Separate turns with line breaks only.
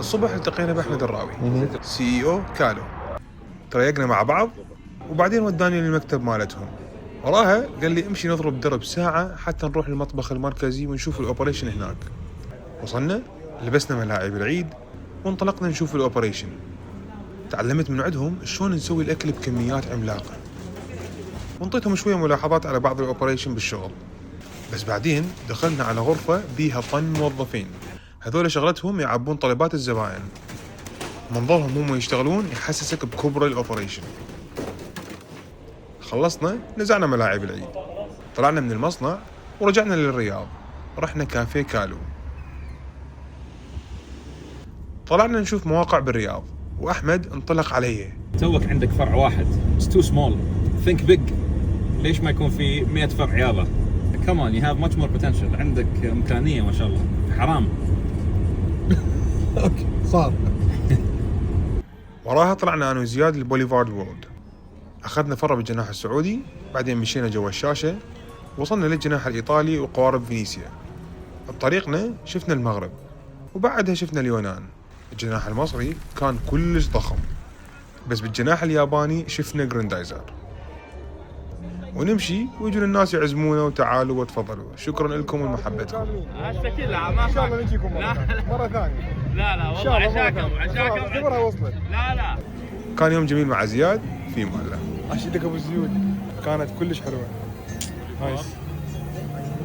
الصبح التقينا بأحمد الراوي CEO كالو، تريقنا مع بعض وبعدين وداني للمكتب مالتهم. وراها قال لي امشي نضرب درب ساعة حتى نروح للمطبخ المركزي ونشوف الأوبريشن هناك. وصلنا، لبسنا ملاعب العيد وانطلقنا نشوف الأوبريشن. تعلمت من عندهم شلون نسوي الأكل بكميات عملاقة، وانطيتهم شوية ملاحظات على بعض الأوبريشن بالشغل. بس بعدين دخلنا على غرفة بيها طن موظفين، هذول شغلتهم يعبون طلبات الزبائن. منظرهم هم يشتغلون يحسسك بكبر الأوبريشن. خلصنا، نزعنا ملاعب العيد، طلعنا من المصنع ورجعنا للرياض. رحنا كافيه كالو، طلعنا نشوف مواقع بالرياض، وأحمد انطلق علي.
توك عندك فرع واحد. It's too small. Think big. ليش ما يكون في 100 فرع يابا؟ Come on, you have much more potential. عندك إمكانية ما شاء الله. حرام.
اوكي صار. وراها طلعنا انا وزياد لبوليفارد وورد، اخذنا فرة بالجناح السعودي، بعدين مشينا جوا الشاشة، وصلنا للجناح الايطالي وقوارب فينيسيا. بطريقنا شفنا المغرب، وبعدها شفنا اليونان. الجناح المصري كان كلش ضخم، بس بالجناح الياباني شفنا جراندايزر. ونمشي ويجون الناس يعزمونا وتعالوا وتفضلوا. شكرا لكم ومحبتكم.
هسه كلها ما
ان شاء الله نجيكم مرة ثانية.
لا والله عشاكم
اعتبرها وصلت.
لا
كان يوم جميل مع زياد في ماله.
اشيدك ابو زيود، كانت كلش حلوة. نايس.